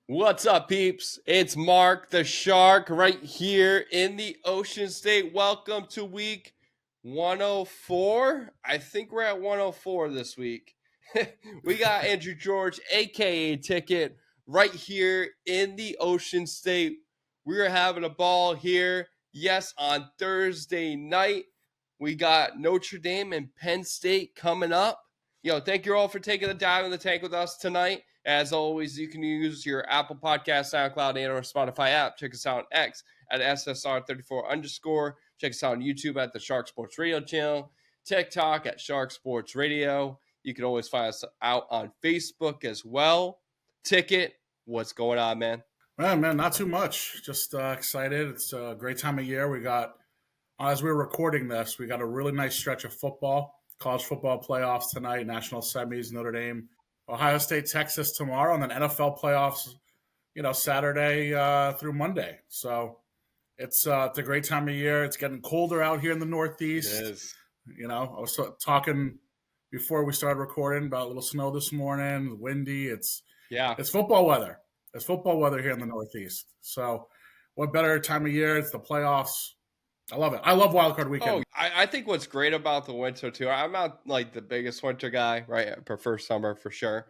What's up, peeps? It's Mark the Shark right here in the Ocean State. Welcome to week 104. I think we're at 104 this week. We got Andrew George, aka Ticket, right here in the Ocean State. We are having a ball here. Yes, on Thursday night, we got Notre Dame and Penn State coming up. Thank you all for taking the dive in the tank with us tonight. As always, you can use your Apple Podcast, SoundCloud, and or Spotify app. Check us out on X at SSR34_. Check us out on YouTube at the Shark Sports Radio channel. TikTok at Shark Sports Radio. You can always find us out on Facebook as well. Ticket, what's going on, man? Man, not too much. Just excited. It's a great time of year. We got, as we're recording this, we got a really nice stretch of football, college football playoffs tonight, national semis, Notre Dame, Ohio State, Texas tomorrow, and then NFL playoffs, Saturday through Monday. So it's a great time of year. It's getting colder out here in the Northeast. It is. I was talking before we started recording about a little snow this morning, windy. It's football weather. It's football weather here in the Northeast. So what better time of year? It's the playoffs. I love it. I love Wild Card Weekend. I think what's great about the winter, too, I'm not like the biggest winter guy, right? I prefer summer for sure.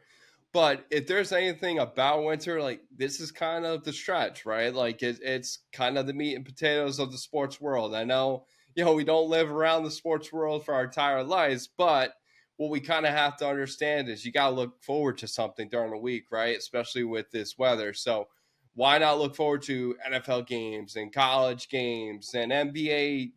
But if there's anything about winter, like this is kind of the stretch, right? Like it's kind of the meat and potatoes of the sports world. I know, we don't live around the sports world for our entire lives, but what we kind of have to understand is you got to look forward to something during the week, right? Especially with this weather. So why not look forward to NFL games and college games and NBA,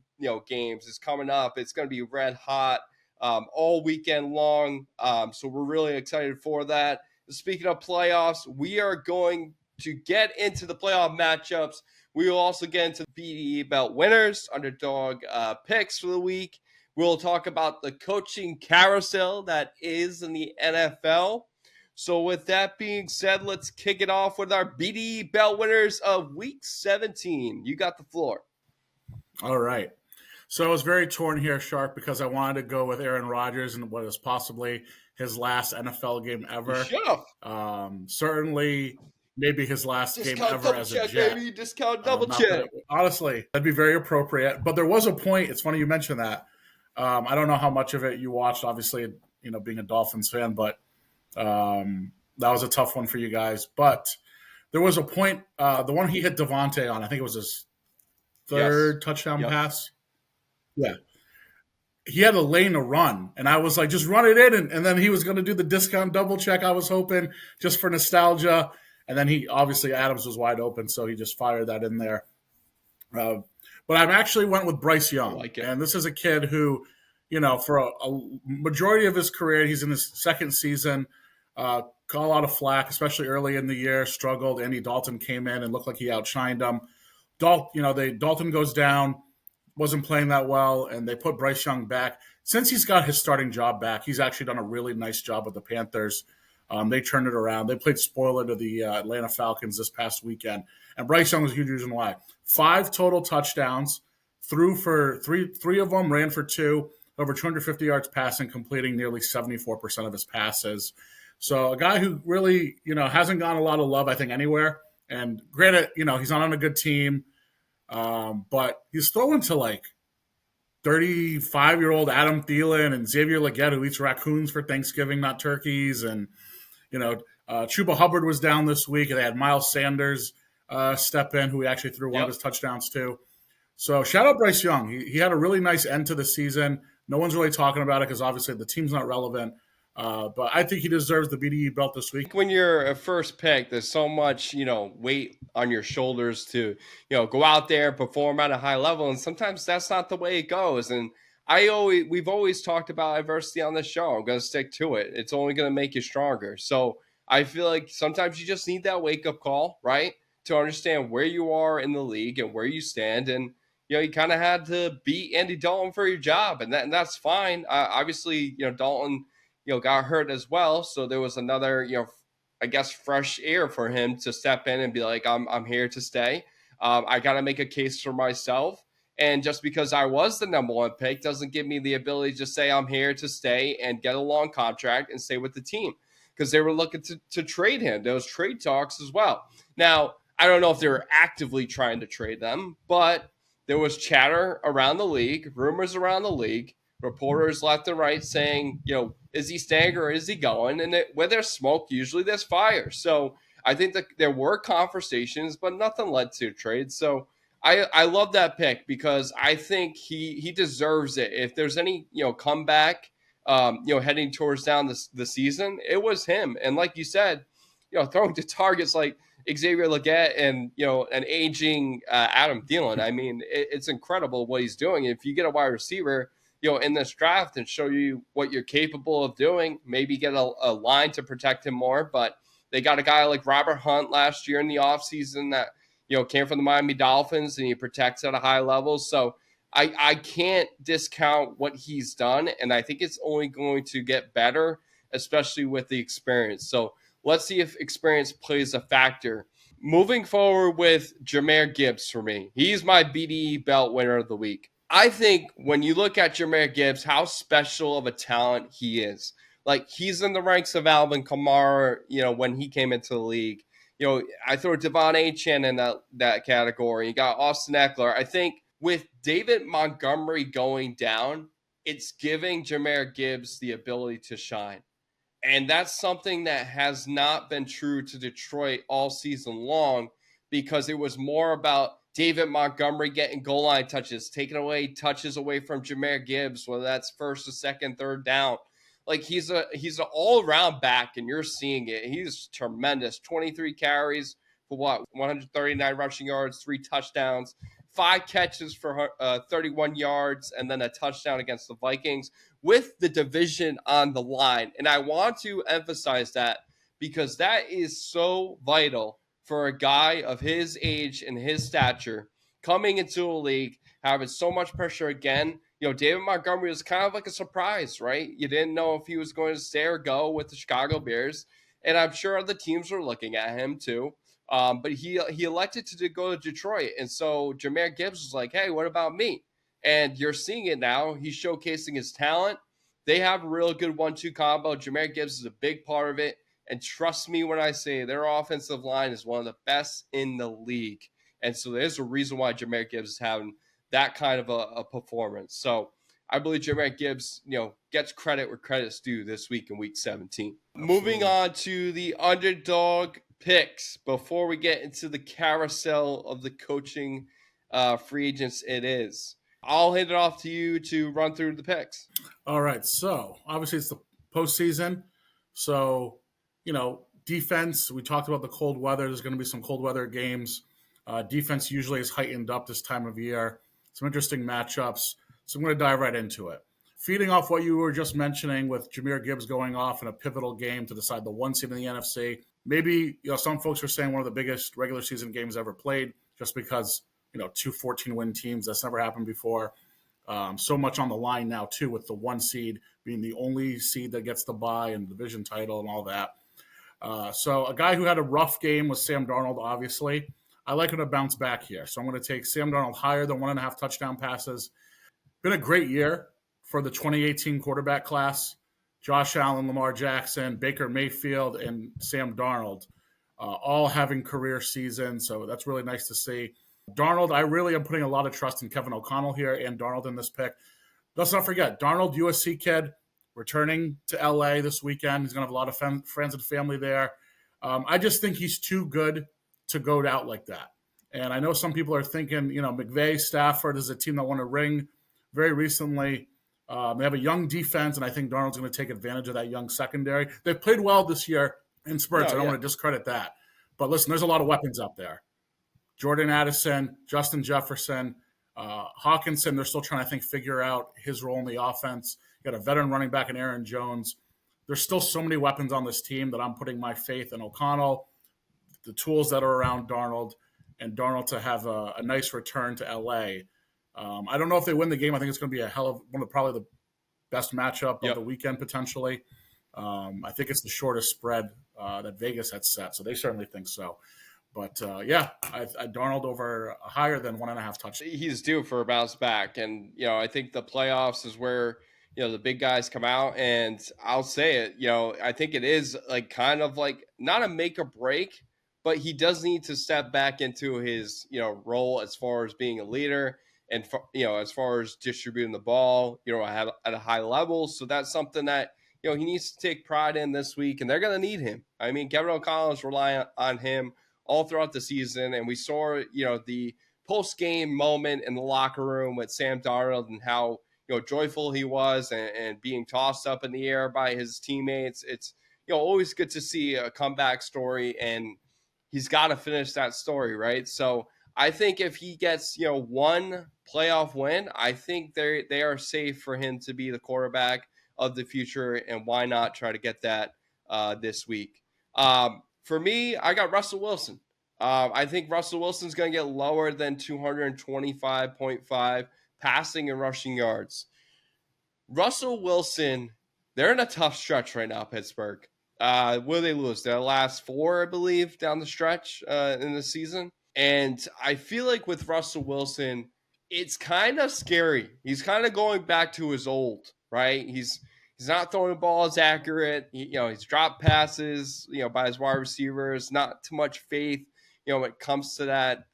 games is coming up. It's going to be red hot all weekend long. So we're really excited for that. Speaking of playoffs, we are going to get into the playoff matchups. We will also get into the BDE belt winners, underdog picks for the week. We'll talk about the coaching carousel that is in the NFL. So with that being said, let's kick it off with our BDE belt winners of week 17. You got the floor. All right. So I was very torn here, Shark, because I wanted to go with Aaron Rodgers and what is possibly his last NFL game ever. Certainly, maybe his last Discount game ever as a Jet. Baby. Discount double check. Honestly, that'd be very appropriate. But there was a point. It's funny you mentioned that. I don't know how much of it you watched. Obviously, being a Dolphins fan, but that was a tough one for you guys. But there was a point. The one he hit Devontae on, I think it was his third touchdown pass. Yeah. He had a lane to run, and I was like, just run it in. And then he was going to do the discount double check, I was hoping, just for nostalgia. And then Adams was wide open, so he just fired that in there. But I actually went with Bryce Young. And this is a kid who, for a majority of his career, he's in his second season, got a lot of flack, especially early in the year, struggled. Andy Dalton came in and looked like he outshined him. Dalton goes down. Wasn't playing that well, and they put Bryce Young back. Since he's got his starting job back, he's actually done a really nice job with the Panthers. They turned it around. They played spoiler to the Atlanta Falcons this past weekend, and Bryce Young was a huge reason why. 5 total touchdowns, threw for three of them, ran for 2, over 250 yards passing, completing nearly 74% of his passes. So a guy who really, hasn't gotten a lot of love, I think, anywhere. And granted, he's not on a good team. But he's throwing to like 35-year-old Adam Thielen and Xavier Legette, who eats raccoons for Thanksgiving, not turkeys. And, Chuba Hubbard was down this week, and they had Miles Sanders step in, who he actually threw one of his touchdowns to. So shout out Bryce Young. He had a really nice end to the season. No one's really talking about it because obviously the team's not relevant. But I think he deserves the BDE belt this week. When you're a first pick, there's so much, weight on your shoulders to, go out there and perform at a high level. And sometimes that's not the way it goes. And we've always talked about adversity on this show. I'm going to stick to it. It's only going to make you stronger. So I feel like sometimes you just need that wake up call, right? To understand where you are in the league and where you stand. And, you kind of had to beat Andy Dalton for your job. And that's fine. Obviously, Dalton, got hurt as well. So there was another, I guess, fresh air for him to step in and be like, I'm here to stay. I got to make a case for myself. And just because I was the number 1 pick doesn't give me the ability to say I'm here to stay and get a long contract and stay with the team. because they were looking to trade him. There was trade talks as well. Now, I don't know if they were actively trying to trade them, but there was chatter around the league, rumors around the league, reporters left and right saying, is he staying or is he going? And where there's smoke, usually there's fire. So I think that there were conversations, but nothing led to a trade. So I love that pick because I think he deserves it. If there's any comeback, heading towards down the season, it was him. And like you said, throwing to targets like Xavier Legette and an aging Adam Thielen. I mean, it's incredible what he's doing. If you get a wide receiver, in this draft and show you what you're capable of doing, maybe get a line to protect him more. But they got a guy like Robert Hunt last year in the offseason that came from the Miami Dolphins and he protects at a high level. So I can't discount what he's done, and I think it's only going to get better, especially with the experience. So let's see if experience plays a factor. Moving forward with Jahmyr Gibbs for me, he's my BDE belt winner of the week. I think when you look at Jahmyr Gibbs, how special of a talent he is. Like, he's in the ranks of Alvin Kamara, when he came into the league. I throw Devon Achane in that category. You got Austin Eckler. I think with David Montgomery going down, it's giving Jahmyr Gibbs the ability to shine. And that's something that has not been true to Detroit all season long, because it was more about David Montgomery getting goal line touches, taking away touches away from Jahmyr Gibbs, whether that's first or second, third down. Like, he's an all-around back, and you're seeing it. He's tremendous. 23 carries for 139 rushing yards, 3 touchdowns, 5 catches for 31 yards, and then a touchdown against the Vikings with the division on the line. And I want to emphasize that because that is so vital for a guy of his age and his stature coming into a league, having so much pressure again. David Montgomery was kind of like a surprise, right? You didn't know if he was going to stay or go with the Chicago Bears. And I'm sure other teams were looking at him too. But he elected to go to Detroit. And so Jahmyr Gibbs was like, hey, what about me? And you're seeing it now. He's showcasing his talent. They have a real good 1-2 combo. Jahmyr Gibbs is a big part of it. And trust me when I say their offensive line is one of the best in the league. And so there's a reason why Jahmyr Gibbs is having that kind of a performance. So I believe Jahmyr Gibbs, gets credit where credit's due this week in week 17. Absolutely. Moving on to the underdog picks before we get into the carousel of the coaching free agents. I'll hand it off to you to run through the picks. All right. So obviously it's the postseason. So, defense, we talked about the cold weather. There's going to be some cold weather games. Defense usually is heightened up this time of year. Some interesting matchups. So I'm going to dive right into it. Feeding off what you were just mentioning with Jahmyr Gibbs going off in a pivotal game to decide the 1 seed in the NFC. Maybe, some folks are saying one of the biggest regular season games ever played just because, 2 14-win teams. That's never happened before. So much on the line now, too, with the 1 seed being the only seed that gets the bye and the division title and all that. So a guy who had a rough game was Sam Darnold, obviously. I like him to bounce back here. So I'm going to take Sam Darnold higher than 1.5 touchdown passes. Been a great year for the 2018 quarterback class. Josh Allen, Lamar Jackson, Baker Mayfield, and Sam Darnold all having career seasons. So that's really nice to see. Darnold, I really am putting a lot of trust in Kevin O'Connell here and Darnold in this pick. Let's not forget, Darnold, USC kid, returning to LA this weekend. He's going to have a lot of friends and family there. I just think he's too good to go out like that. And I know some people are thinking, McVay, Stafford is a team that won a ring very recently. They have a young defense, and I think Darnold's going to take advantage of that young secondary. They've played well this year in spurts. I don't want to discredit that. But listen, there's a lot of weapons out there. Jordan Addison, Justin Jefferson, Hawkinson, they're still trying to figure out his role in the offense. You got a veteran running back in Aaron Jones. There's still so many weapons on this team that I'm putting my faith in O'Connell, the tools that are around Darnold, and Darnold to have a nice return to LA. I don't know if they win the game. I think it's going to be a hell of one of probably the best matchup of the weekend potentially. I think it's the shortest spread that Vegas had set, so they certainly think so. But, I Darnold over higher than 1.5 touchdowns. He's due for a bounce back. And, I think the playoffs is where the big guys come out, and I'll say it, I think it is like kind of like not a make or break, but he does need to step back into his, role as far as being a leader and, as far as distributing the ball, at a high level. So that's something that, he needs to take pride in this week, and they're going to need him. I mean, Kevin O'Connell is relying on him all throughout the season, and we saw, the post game moment in the locker room with Sam Darnold and how joyful he was, and being tossed up in the air by his teammates. It's always good to see a comeback story, and he's got to finish that story, right? So I think if he gets one playoff win, I think they are safe for him to be the quarterback of the future, and why not try to get that this week? For me, I got Russell Wilson. I think Russell Wilson's going to get lower than 225.5 passing and rushing yards. Russell Wilson, they're in a tough stretch right now, Pittsburgh. Will they lose? Their last four, I believe, down the stretch in the season. And I feel like with Russell Wilson, it's kind of scary. He's kind of going back to his old, right? He's not throwing the ball as accurate. He's dropped passes, by his wide receivers. Not too much faith, when it comes to that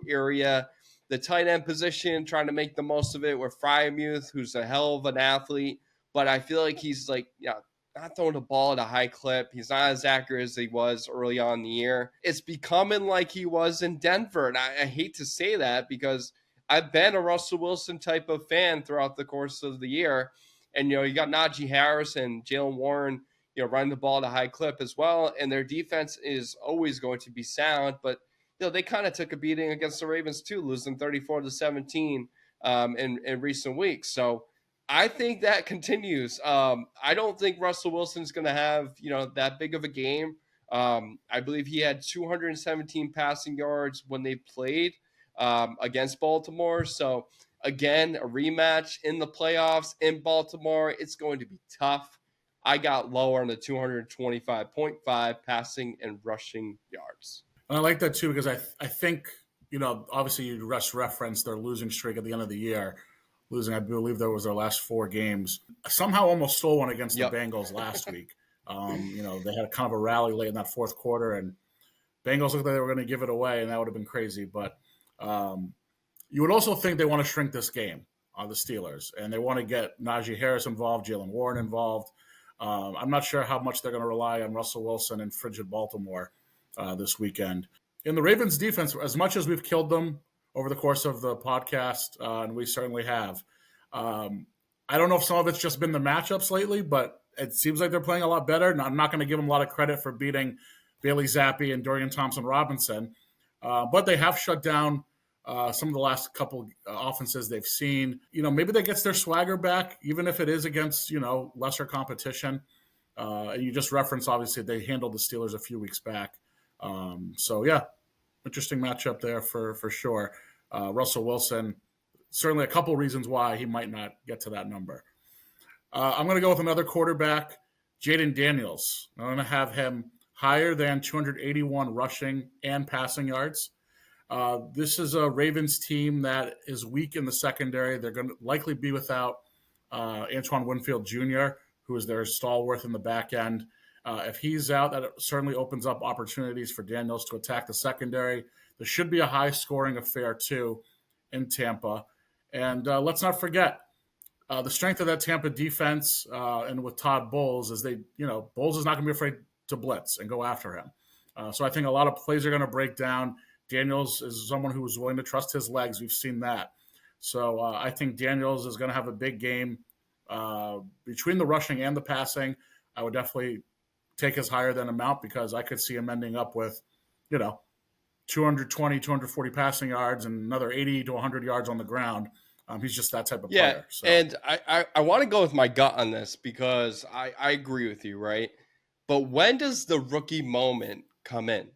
area. The tight end position, trying to make the most of it with Fryermuth, who's a hell of an athlete. But I feel like he's like, not throwing the ball at a high clip. He's not as accurate as he was early on in the year. It's becoming like he was in Denver. And I hate to say that, because I've been a Russell Wilson type of fan throughout the course of the year. And, you got Najee Harris and Jalen Warren, running the ball at a high clip as well. And their defense is always going to be sound. But, they kind of took a beating against the Ravens too, losing 34-17 in recent weeks. So I think that continues. I don't think Russell Wilson's going to have, that big of a game. I believe he had 217 passing yards when they played against Baltimore. So again, a rematch in the playoffs in Baltimore. It's going to be tough. I got lower on the 225.5 passing and rushing yards. And I like that too, because I think, obviously you reference their losing streak at the end of the year. Losing, I believe there was their last four games. Somehow almost stole one against the Bengals last week. They had kind of a rally late in that fourth quarter, and Bengals looked like they were going to give it away, and that would have been crazy. But you would also think they want to shrink this game on the Steelers, and they want to get Najee Harris involved, Jalen Warren involved. I'm not sure how much they're going to rely on Russell Wilson in frigid Baltimore this weekend. In the Ravens defense, as much as we've killed them over the course of the podcast, and we certainly have, I don't know if some of it's just been the matchups lately, but it seems like they're playing a lot better. And I'm not going to give them a lot of credit for beating Bailey Zappi and Dorian Thompson-Robinson, but they have shut down some of the last couple offenses they've seen. Maybe that gets their swagger back, even if it is against, lesser competition. And you just referenced, obviously, they handled the Steelers a few weeks back. So, yeah, interesting matchup there for sure. Russell Wilson, certainly a couple reasons why he might not get to that number. I'm going to go with another quarterback, Jaden Daniels. I'm going to have him higher than 281 rushing and passing yards. This is a Ravens team that is weak in the secondary. They're going to likely be without Antoine Winfield Jr., who is their stalwart in the back end. If he's out, that certainly opens up opportunities for Daniels to attack the secondary. There should be a high-scoring affair, too, in Tampa. And let's not forget, the strength of that Tampa defense and with Todd Bowles is Bowles is not going to be afraid to blitz and go after him. So I think a lot of plays are going to break down. Daniels is someone who is willing to trust his legs. We've seen that. So I think Daniels is going to have a big game between the rushing and the passing. I would definitely take his higher than amount, because I could see him ending up with, 220, 240 passing yards and another 80 to 100 yards on the ground. He's just that type of player. So. And I want to go with my gut on this, because I agree with you, right? But when does the rookie moment come in?